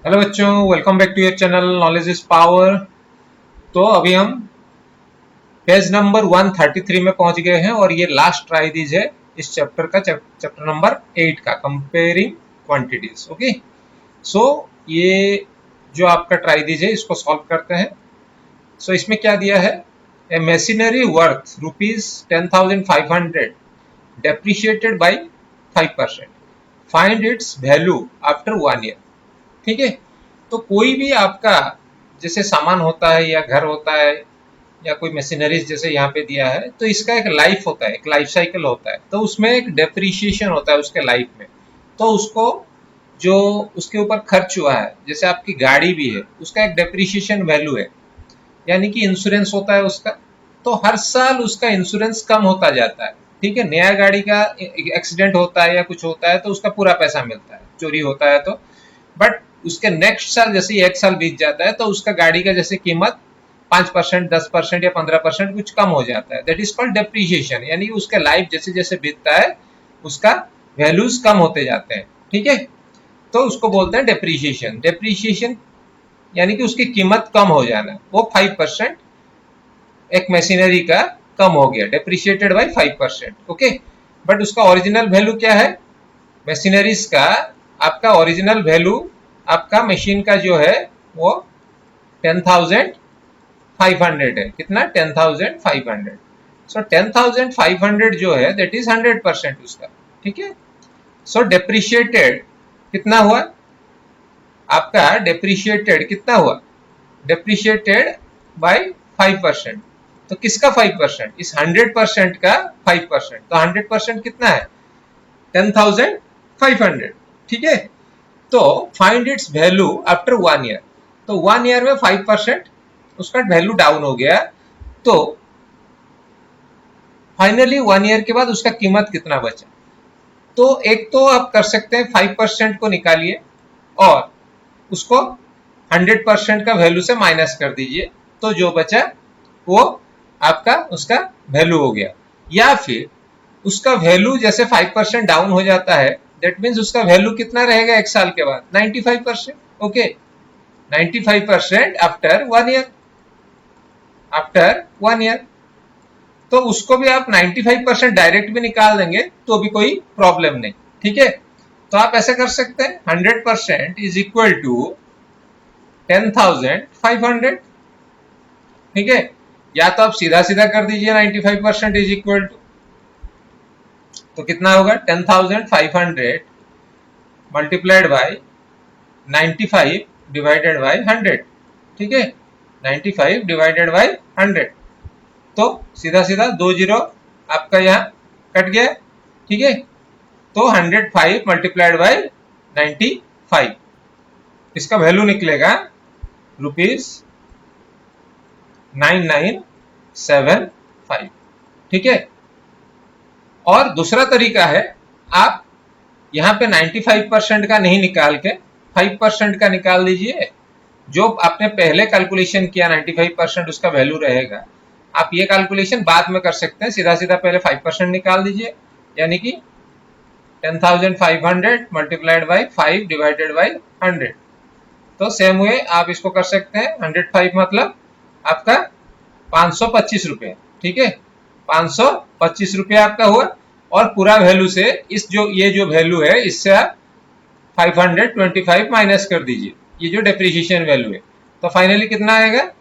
Hello बच्चों, welcome back to your channel knowledge is power. तो अभी हम पेज नंबर 133 में पहुंच गए हैं और ये लास्ट ट्राइडीज है इस चैप्टर का, चैप्टर नंबर 8 का, कंपेयरिंग क्वांटिटीज। ओके, सो ये जो आपका ट्राइडीज है इसको सॉल्व करते हैं। सो इसमें क्या दिया है, ए machinery worth ₹10,500 depreciated by 5%, find its value after 1 year. ठीक है, तो कोई भी आपका जैसे सामान होता है या घर होता है या कोई मशीनरीज जैसे यहाँ पे दिया है, तो इसका एक लाइफ होता है, एक लाइफ साइकिल होता है, तो उसमें एक डेप्रिशिएशन होता है उसके लाइफ में। तो उसको जो उसके ऊपर खर्च हुआ है, जैसे आपकी गाड़ी भी है, उसका एक डेप्रिशिएशन वैल्यू है, यानी कि इंश्योरेंस होता है उसका। तो हर साल उसका इंश्योरेंस कम होता जाता है। ठीक है, नया गाड़ी का एक्सीडेंट होता है या कुछ होता है तो उसका पूरा पैसा मिलता है, चोरी होता है तो। बट उसके नेक्स्ट साल जैसे ही 1 साल बीत जाता है तो उसका गाड़ी का जैसे कीमत 5%, 10% या 15% कुछ कम हो जाता है। दैट इज कॉल्ड डेप्रिशिएशन, यानी उसके लाइफ जैसे जैसे बीतता है उसका वैल्यूज कम होते जाते हैं। ठीक है, तो उसको बोलते हैं डेप्रिशिएशन। डेप्रिशिएशन यानी कि उसकी कीमत कम हो जाना, वो 5% एक मशीनरी का कम हो गया, डेप्रिशिएटेड बाई 5%। ओके, बट उसका ओरिजिनल वैल्यू क्या है मशीनरीज का? आपका ओरिजिनल वैल्यू आपका मशीन का जो है वो 10,500 है। कितना? 10,500। सो 10,500 जो है दैट इज 100% उसका। ठीक है, सो डेप्रिशिएटेड कितना हुआ आपका? डेप्रिशिएटेड कितना हुआ? Depreciated by 5%। तो किसका 5%? इस 100% का 5%। तो 100% कितना है? 10,500। ठीक है, तो find its value after 1 year. तो 1 ईयर में 5% उसका वैल्यू डाउन हो गया, तो फाइनली 1 ईयर के बाद उसका कीमत कितना बचा? तो एक तो आप कर सकते हैं 5% को निकालिए और उसको 100% का वैल्यू से माइनस कर दीजिए, तो जो बचा वो आपका उसका वैल्यू हो गया। या फिर उसका वैल्यू जैसे 5% डाउन हो जाता है, दैट मीन्स उसका वैल्यू कितना रहेगा 1 साल के बाद? 95%। Okay, 95% after 1 year. After 1 year तो उसको भी आप 95% डायरेक्ट भी निकाल देंगे तो भी कोई प्रॉब्लम नहीं। ठीक है, तो आप ऐसे कर सकते हैं 100% इज इक्वल टू 10,500। ठीक है, या तो आप सीधा सीधा कर दीजिए 95% इज इक्वल टू, तो कितना होगा? 10,500 मल्टीप्लाइड बाय 95 डिवाइडेड बाय 100। ठीक है, 95 डिवाइडेड बाय 100, तो सीधा सीधा 2 जीरो आपका यहाँ कट गया। ठीक है, तो 105 मल्टीप्लाइड बाय 95, इसका वैल्यू निकलेगा ₹9975। ठीक है, और दूसरा तरीका है, आप यहाँ पे 95% का नहीं निकाल के 5% का निकाल दीजिए। जो आपने पहले कैलकुलेशन किया 95% उसका वैल्यू रहेगा, आप ये कैलकुलेशन बाद में कर सकते हैं। सीधा सीधा पहले 5% निकाल दीजिए, यानी कि 10,500 मल्टीप्लाइड बाई 5 डिवाइडेड बाई 100। तो सेम वे आप इसको कर सकते हैं। 105 मतलब आपका 525 रुपये। ठीक है, 525 रुपये आपका हुआ, और पूरा वैल्यू से इस जो ये जो वैल्यू है इससे आप 525 माइनस कर दीजिए, ये जो डेप्रिसिएशन वैल्यू है। तो फाइनली कितना आएगा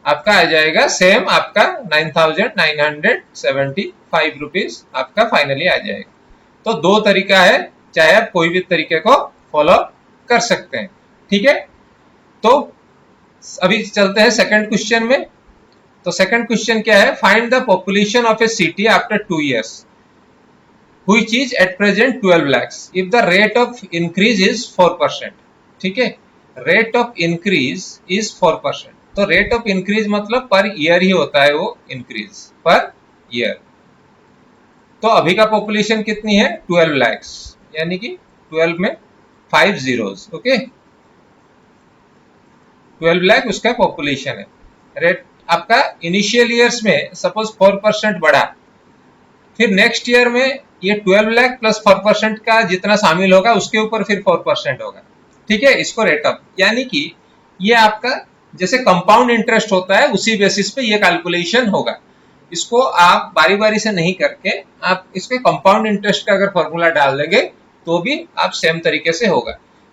आपका? आ जाएगा सेम आपका 9,975 रुपीज आपका फाइनली आ जाएगा। तो दो तरीका है, चाहे आप कोई भी तरीके को फॉलो कर सकते हैं। ठीक है, तो अभी चलते हैं सेकंड क्वेश्चन में। तो सेकंड क्वेश्चन क्या है? Find the population of A city after 2 years which is at present 12 lakhs if the rate of increase is 4%। ठीक है, रेट ऑफ इंक्रीज इज 4%। तो रेट ऑफ इंक्रीज मतलब पर ईयर ही होता है, वो इंक्रीज पर ईयर। तो अभी का पॉपुलेशन कितनी है? 12 lakhs, यानी कि 12 में 5 zeros। ओके, 12 लाख उसका पॉपुलेशन है। रेट आपका इनिशियल ईयर्स में सपोज 4% बढ़ा, फिर नेक्स्ट ईयर में ये 12 लाख प्लस 4% का जितना शामिल होगा उसके ऊपर फिर 4% होगा। ठीक है, इसको रेट ऑफ, यानी कि ये आपका जैसे कंपाउंड इंटरेस्ट होता है उसी बेसिस पे ये कैलकुलेशन होगा। इसको आप बारी बारी से नहीं करके आप इसके कंपाउंड इंटरेस्ट का अगर फॉर्मूला डाल देंगे तो भी आप सेम तरीके से होगा।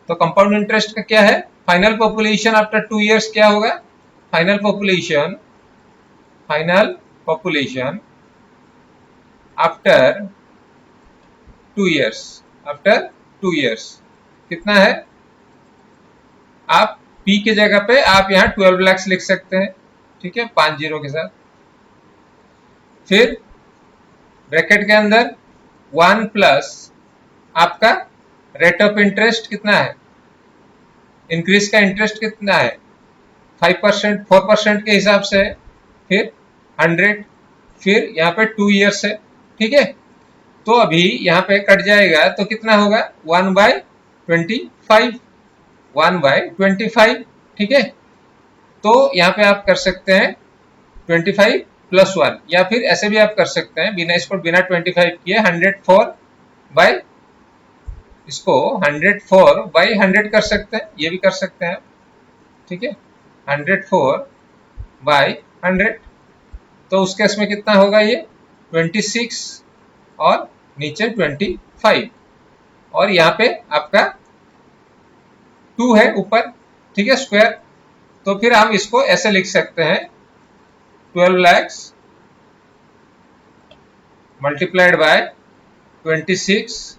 तो कंपाउंड इंटरेस्ट का क्या है, फाइनल पॉपुलेशन आफ्टर 2 इयर्स क्या होगा, final population after 2 years, after 2 years कितना है, आप P की जगह पे आप यहाँ 12 लाख लिख सकते हैं, ठीक है, 5 जीरो के साथ। फिर ब्रैकेट के अंदर 1 प्लस आपका रेट ऑफ इंटरेस्ट कितना है, इंक्रीज का इंटरेस्ट कितना है 5%, 4% के हिसाब से है, फिर 100, फिर यहाँ पे 2 इयर्स है, ठीक है। तो अभी यहाँ पे कट जाएगा तो कितना होगा 1/25, 1/25, ठीक है। तो यहाँ पे आप कर सकते हैं 25 + 1, या फिर ऐसे भी आप कर सकते हैं बिना 25 किए 104/100 कर सकते हैं, ये भी कर सकते हैं, ठीक है, 104/100। तो उस केस में कितना होगा ये 26 और नीचे 25, और यहाँ पे आपका 2 है ऊपर, ठीक है, स्क्वायर। तो फिर हम इसको ऐसे लिख सकते हैं 12 लाख मल्टीप्लाइड बाय 26,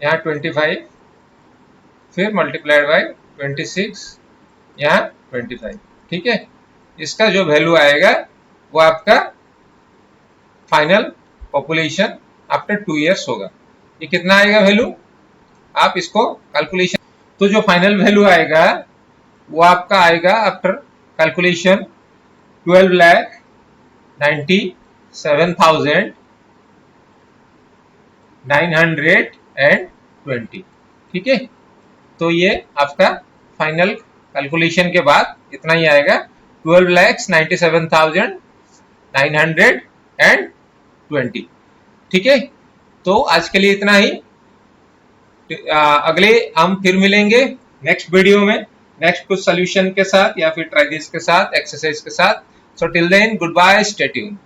यहाँ 25, फिर मल्टीप्लाइड बाय 26, यहाँ 25, ठीक है। इसका जो वैल्यू आएगा वो आपका फाइनल पॉपुलेशन आफ्टर 2 इयर्स होगा। ये कितना आएगा वैल्यू, आप इसको कैलकुलेशन, तो जो फाइनल वैल्यू आएगा वो आपका आएगा आफ्टर कैलकुलेशन 12,97,920, ठीक है। तो ये आपका फाइनल कैलकुलेशन के बाद इतना ही आएगा 12,97,920, ठीक है। तो आज के लिए इतना ही, अगले हम फिर मिलेंगे नेक्स्ट वीडियो में, नेक्स्ट कुछ सोल्यूशन के साथ या फिर ट्राई दिस के साथ, एक्सरसाइज के साथ। So till then goodbye, stay tuned.